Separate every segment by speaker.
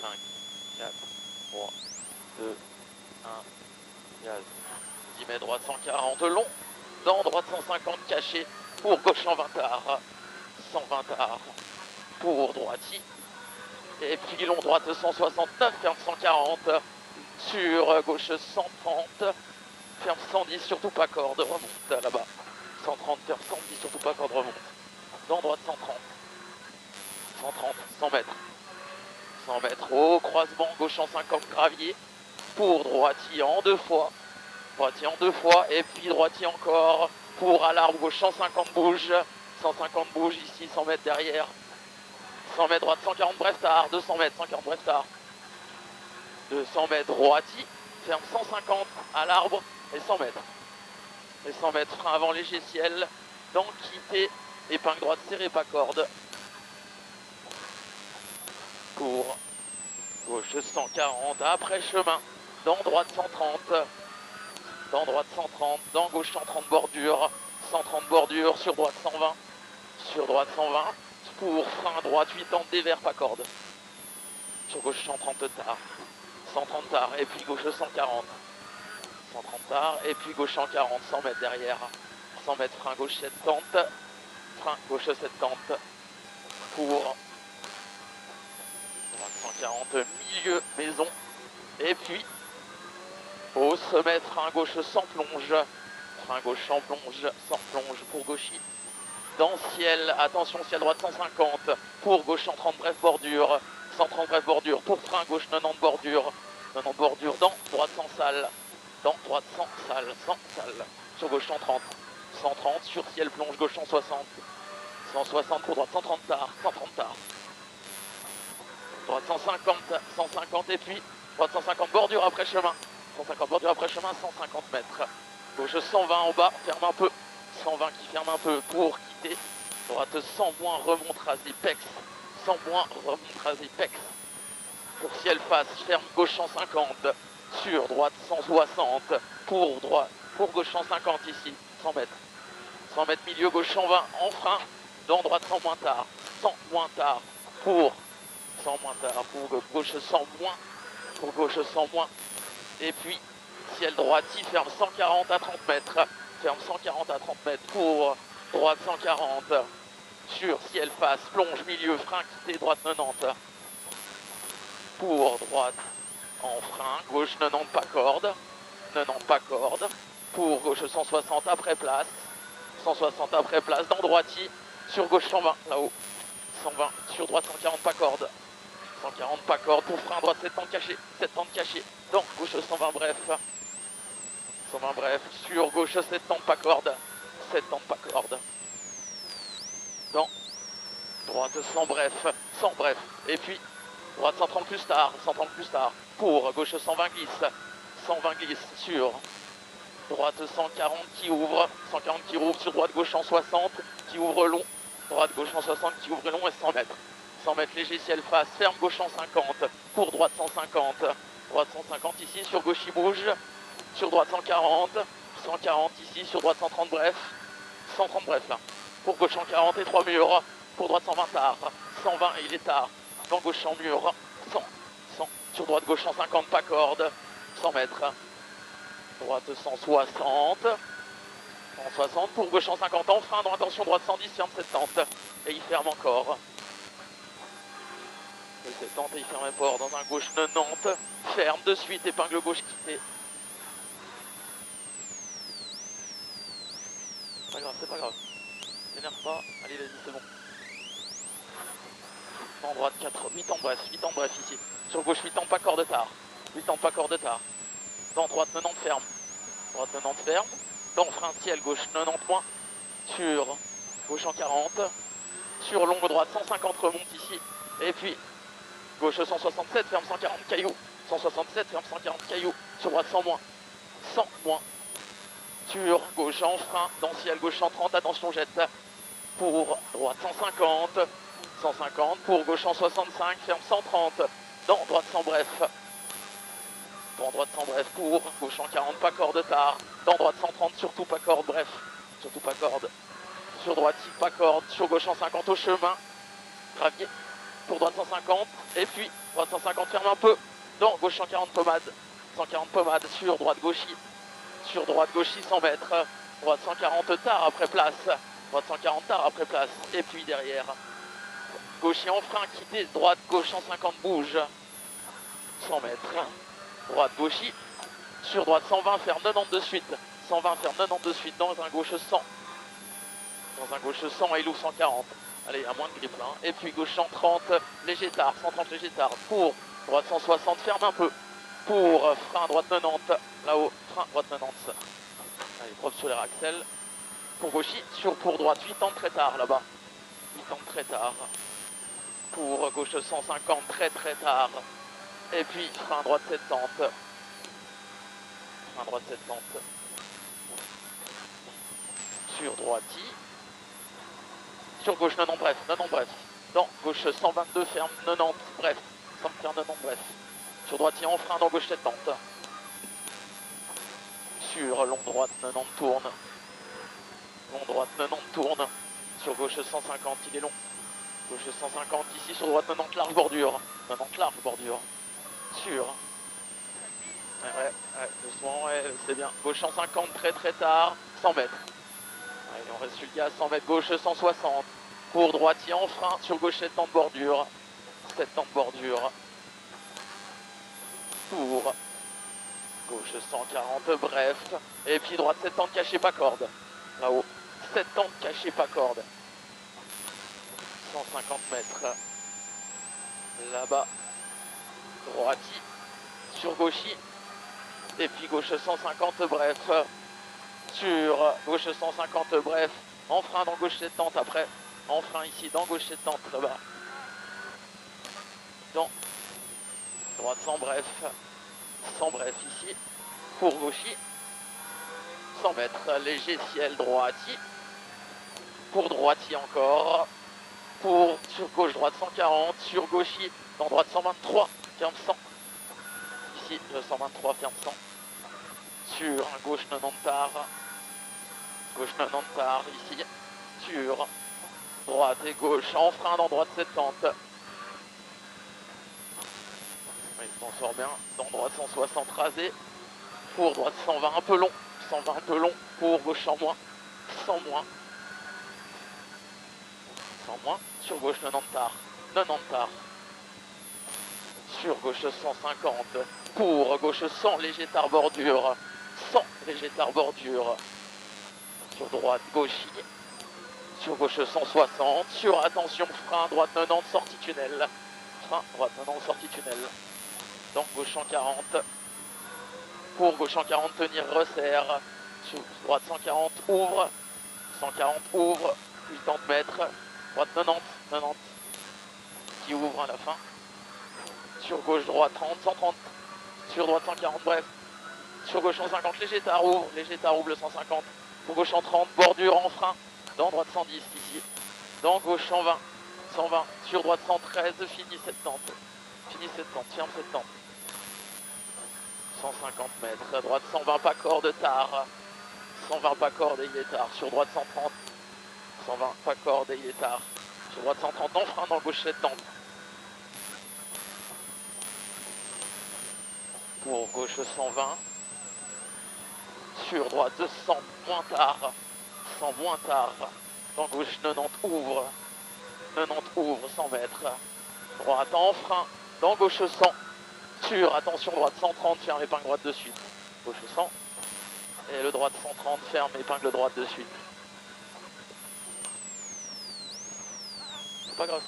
Speaker 1: 5, 4, 3, 2, 1, gaz. 10 mètres, droite 140 long, dans droite 150 caché, pour gauche 120 tard, 120 tard, pour droiti, et puis long droite 169, ferme 140, sur gauche 130, ferme 110, surtout pas corde, remonte là-bas, 130, ferme 110, surtout pas corde, remonte, dans droite 130, 130, 100 mètres, 100 mètres, au croisement, gauche 150 gravier, pour droiti en 2 fois, droitier en 2 fois, et puis droitier encore, pour à l'arbre gauche 150 bouge, 150 bouge ici, 100 mètres derrière, 100 mètres droite, 140 bref tard, 200 mètres, 140 bref tard, 200 mètres droiti, ferme 150 à l'arbre, et 100 mètres, et 100 mètres, frein avant léger ciel, dans quitter, épingle droite serrée, pas corde, pour gauche 140, après chemin, dans droite 130, dans droite 130, dans gauche 130 bordure, 130 bordure, sur droite 120, sur droite 120, pour frein droite 80 dévers pas corde, sur gauche 130 tard, 130 tard, et puis gauche 140, 130 tard, et puis gauche 140, 100 mètres derrière, 100 mètres frein gauche 70, frein gauche 70, pour droite 140, milieu maison, et puis au sommet, frein gauche sans plonge, frein gauche sans plonge pour gauchis. Dans ciel, attention, ciel droite 150, pour gauche 130 bref bordure, 130 bref bordure, pour frein gauche 90 bordure, 90 bordure, dans droite sans salle, dans droite sans salle, sur gauche 130, 130, sur ciel plonge gauche 160, 160 pour droite 130 tard, 130 tard, droite 150, 150 et puis droite 150 bordure après chemin. 150 bordure après chemin, 150 mètres. Gauche 120 en bas, ferme un peu. 120 qui ferme un peu pour quitter. Droite 100 moins, remonte rasé, pex. 100 moins, remonte rasé, pex. Pour ciel face, ferme gauche 150. Sur droite 160. Pour droite, pour gauche 150 ici, 100 mètres. 100 mètres milieu, gauche 120 en frein. Dans droite 100 moins tard. 100 moins tard. Pour 100 moins tard. Pour gauche 100 moins. Pour gauche 100 moins. Et puis, ciel droiti, ferme 140 à 30 mètres. Ferme 140 à 30 mètres pour droite 140. Sur ciel face, plonge milieu, frein quitté, droite 90. Pour droite en frein, gauche 90 pas corde. 90 pas corde. Pour gauche 160 après place. 160 après place dans droiti. Sur gauche 120 là-haut. 120 sur droite 140 pas corde. 140 pas corde pour frein droite 70 caché. 70 caché. Dans gauche 120 bref. 120 bref. Sur gauche 70 pas corde. 70 pas corde. Dans droite 100 bref. 100 bref. Et puis droite 130 plus tard. 130 plus tard. Pour gauche 120 glisse. 120 glisse sur droite 140 qui ouvre. 140 qui ouvre sur droite gauche 160 qui ouvre long. Droite gauche 160 qui ouvre long et 100 mètres. 100 mètres léger ciel face, ferme gauche 150, pour droite 150, droite 150 ici, sur gauche il bouge, sur droite 140, 140 ici, sur droite 130 bref, 130 bref là, pour gauche 140 et 3 murs, pour droite 120 tard, 120 et il est tard, dans gauche 100 murs, 100, 100, sur droite gauche 150 pas corde, 100 mètres, droite 160, 160 pour gauche 150 en frein, dans attention droite 110, ferme 70 et il ferme encore. Le 70 et il ferme fort dans un gauche 90, ferme de suite, épingle gauche quittée. C'est pas grave, c'est pas grave. T'énerve pas, allez vas-y c'est bon. En droite 4, 8 ans bref ici. Sur gauche 8 ans pas corde tard. 8 ans pas corde tard. Dans droite 90 ferme. Droite 90 ferme. Dans frein ciel gauche 90 moins. Sur gauche en 40. Sur longue droite 150 remonte ici. Et puis gauche 167 ferme 140 cailloux. 167 ferme 140 cailloux. Sur droite 100 moins. 100 moins. Sur gauche en frein. Dans ciel gauche 130. Attention jette. Pour droite 150. 150 pour gauche 165, ferme 130, dans droite 100 bref, dans droite 100 bref pour gauche 140, pas corde tard, dans droite 130, surtout pas corde bref, surtout pas corde, sur droite pas corde, sur gauche 150 au chemin, gravier, pour droite 150, et puis droite 150 ferme un peu, dans gauche 140 pommade, 140 pommade sur droite gauchis, 100 mètres, droite 140 tard après place, droite 140 tard après place, et puis derrière, gauchis en frein, quitter, droite gauche 150 bouge, 100 mètres, droite gauchis, sur droite 120 ferme 90 de suite, 120 ferme 90 de suite, dans un gauche 100, et loue 140. Allez, à moins de grippe là. Hein. Et puis gauche 130, léger tard, 130 léger tard. Pour droite 160, ferme un peu. Pour frein droite 90, là-haut, frein droite 90. Allez, propre sur les axels. Pour gauchis, pour droite 80 très tard là-bas. 80 très tard. Pour gauche 150, très tard. Et puis frein droite 70. Frein droite 70. Sur droite I. Sur gauche 90 bref, dans gauche 122 ferme 90 bref, 90 bref, sur droite en frein dans gauche 70, sur long droite 90 tourne, sur gauche 150 il est long, gauche 150 ici sur droite 90 large bordure, sur, ouais, doucement, ouais, c'est bien, gauche 150 très tard, 100 mètres. Allez, on reste sur le gaz, 100 mètres gauche, 160. Pour droitier en frein, sur gauche 70 de bordure. 70 de bordure. Pour gauche 140, bref. Et puis droite 70 caché pas corde. Là-haut. 70 caché pas corde. 150 mètres. Là-bas. Droitier. Sur gauchis. Et puis gauche 150, bref. Sur gauche 150 bref, en frein dans gauche 70 après, en frein ici dans gauche 70 là-bas, dans droite 100 bref ici, pour gauchis, 100 mètres, léger ciel droitier, pour droitier encore, pour sur gauche droite 140, sur gauchis, dans droite 123, ferme 100, ici le 123 ferme 100, sur un gauche 90 tard, gauche 90 tard ici, sur droite et gauche, en frein dans droite 70. Il s'en sort bien, dans droite 160 rasé, pour droite 120 un peu long, 120 un peu long, pour gauche 100 moins, 100 moins, sur gauche 90 tard, sur gauche 150, pour gauche 100 léger tard bordure, 100 léger tard bordure, sur droite gauchis, sur gauche 160, sur attention frein droite 90 sortie tunnel, frein droite 90 sortie tunnel, donc gauche 140, pour gauche 140 tenir resserre, sur droite 140 ouvre, 80 mètres, droite 90 qui ouvre à la fin, sur gauche droite 130, sur droite 140 bref, sur gauche 150 léger tard ouvre le 150, pour gauche 130, bordure en frein, dans droite 110 ici, dans gauche 120, sur droite 113, fini 70, ferme 70, 150 mètres, droite 120 pas corde tard, 120 pas corde et il est tard, sur droite 130, 120 pas corde et il est tard, sur droite 130 en frein dans gauche 70, pour gauche 120, sur droite 100 moins tard, dans gauche 90 ouvre, 100 mètres, droite en frein, dans gauche 100, sur attention droite 130, ferme épingle droite de suite, gauche 100, et le droite 130, ferme épingle droite de suite. C'est pas grave,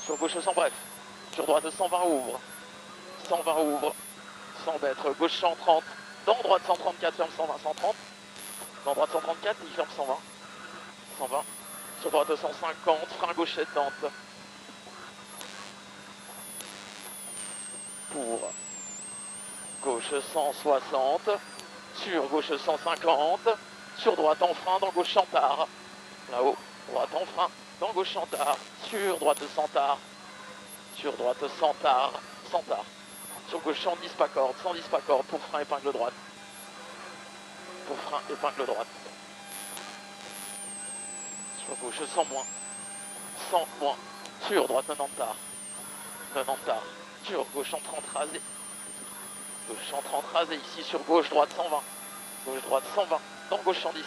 Speaker 1: sur gauche 100 bref, sur droite 120 ouvre, 100 mètres, gauche 130, dans droite 134, ferme 130, dans droite 134, il ferme 120, sur droite 150, frein gauche 70, pour gauche 160, sur gauche 150, sur droite en frein, dans gauche chantard, là-haut, droite en frein, dans gauche chantard, sur droite 100 tard, sur gauche 110 pas corde, pour frein épingle droite, sur gauche 100 moins, Sur droite 90. 90. Sur gauche en 30 rasé. Gauche en 30 rasé ici sur gauche droite 120. Gauche droite 120. Dans gauche 110.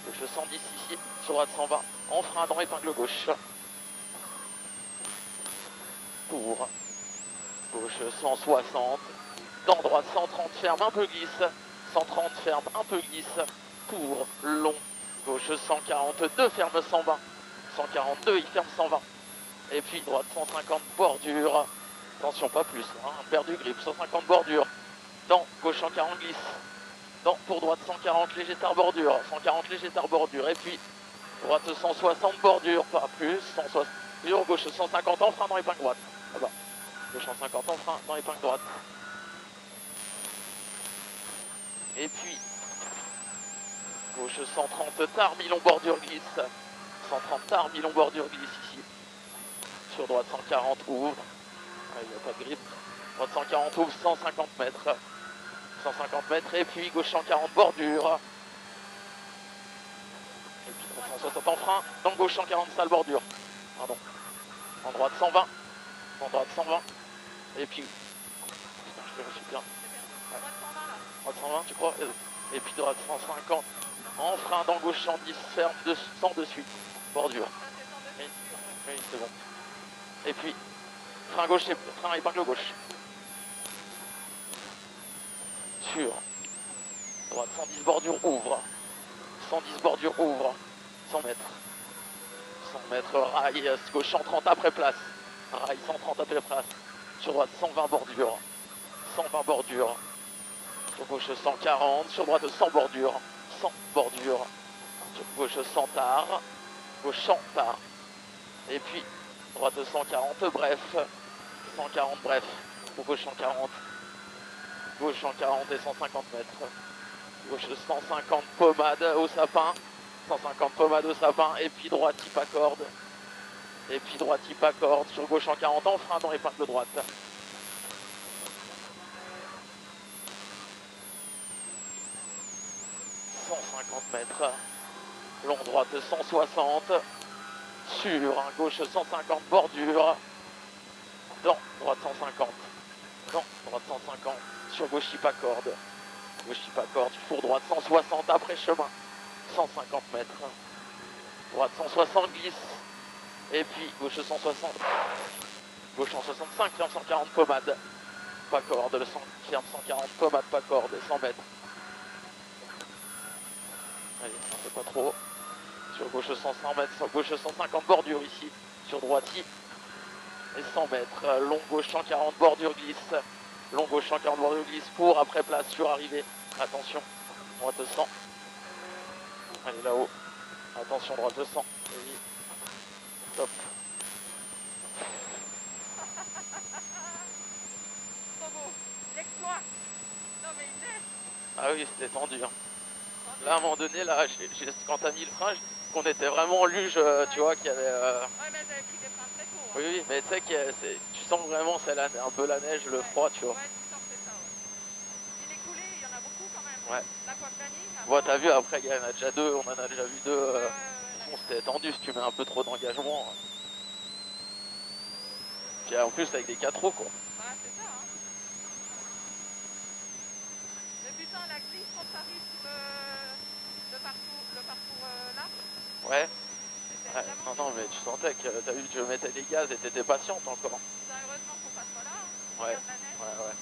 Speaker 1: Gauche 110 ici. Sur droite 120. En frein dans épingle gauche. Pour gauche 160. Dans droite 130 ferme un peu glisse. 130 ferme un peu glisse. Pour long. Gauche 142 ferme 120. 142 il ferme 120. Et puis droite 150 bordure. Attention pas plus, hein, perdu grip. 150 bordure. Dans gauche 140 glisse. Dans pour droite 140 léger tard bordure. 140 léger tard bordure. Et puis droite 160 bordure. Pas plus. 160. Gauche 150 en frein dans l'épingle droite. Là-bas. Gauche 150 en frein dans l'épingle droite. Et puis gauche 130 tard, mi-long bordure glisse. 130 tard, mi-long bordure glisse ici. Sur droite 140 ouvre. Il n'y a pas de grip. Droite 140 ouvre, 150 mètres. 150 mètres et puis gauche 140 bordure. Et puis 160 en frein. Donc gauche 140 salle bordure. Pardon. En droite 120. En droite 120. Et puis. Putain, je vérifie bien. Ouais. Droite 120 tu crois? Et puis droite 150. En frein dans gauche 110. Ferme 100 de suite. Bordure. Oui, oui c'est bon. Et puis frein gauche et frein épingle gauche. Sur droite 110 bordure ouvre. 110 bordure ouvre. 100 mètres. 100 mètres rail gauche 130 après place. Rail 130 après place. Sur droite 120 bordure. 120 bordure. Sur gauche 140. Sur droite 100 bordure. 100 bordure. Sur gauche 100 tard. Gauche 100 tard. Et puis droite 140 bref. 140 bref. Pour gauche 140. Gauche 140 et 150 mètres. Gauche 150 pommade au sapin. 150 pommade au sapin. Et puis droite type à corde. Et puis droite type à corde. Sur gauche 140 en frein dans l'épingle droite. Mètres. Long droite 160. Sur un gauche 150 bordure. Dans droite 150. Dans droite 150. Sur gauche type à corde. Gauche type à corde. Pour droite 160 après chemin. 150 mètres. Droite 160 glisse. Et puis gauche 160. Gauche 165. Ferme 140 pommade. Pas corde. Le 100, ferme 140 pommade pas corde. 100 mètres. Allez, on n'en fait pas trop. Sur gauche 100 mètres, sur gauche 150 bordure ici. Sur droite et 100 mètres. Long gauche 140 bordure glisse. Long gauche 140 bordure glisse pour après place sur arrivée. Attention, droite 100. Allez là-haut. Attention, droite 100. Vas-y. Stop.
Speaker 2: Trop beau. L'exploit. Non mais il est.
Speaker 1: Ah oui, c'était tendu. Hein. Là, à un moment donné, là, quand t'as mis le frein, qu'on était vraiment en luge, tu vois, qu'il y avait...
Speaker 2: Ouais, mais t'avais pris des freins très tôt. Hein.
Speaker 1: Oui, oui, mais tu sais que tu sens vraiment c'est un peu la neige, le froid, tu vois.
Speaker 2: Ouais, tu sens que c'est ça, ouais. Il est coulé, il y en a beaucoup quand même.
Speaker 1: Ouais.
Speaker 2: L'aquaplaning.
Speaker 1: Bon, t'as vu, après, il y en a déjà deux, on en a déjà vu deux.
Speaker 2: Ouais,
Speaker 1: Bon, c'était tendu si tu mets un peu trop d'engagement. Puis en plus, avec des 4 roues, quoi.
Speaker 2: Bah, c'est ça, hein. Mais putain, la glisse quand t'arrives sur le parcours là.
Speaker 1: Ouais.
Speaker 2: C'était
Speaker 1: Non, non, mais tu sentais que t'as vu, tu mettais les gaz et t'étais patiente encore.
Speaker 2: Putain, heureusement qu'on passe pas là. Hein.
Speaker 1: Ouais.
Speaker 2: Regarde la neige.
Speaker 1: Ouais, ouais.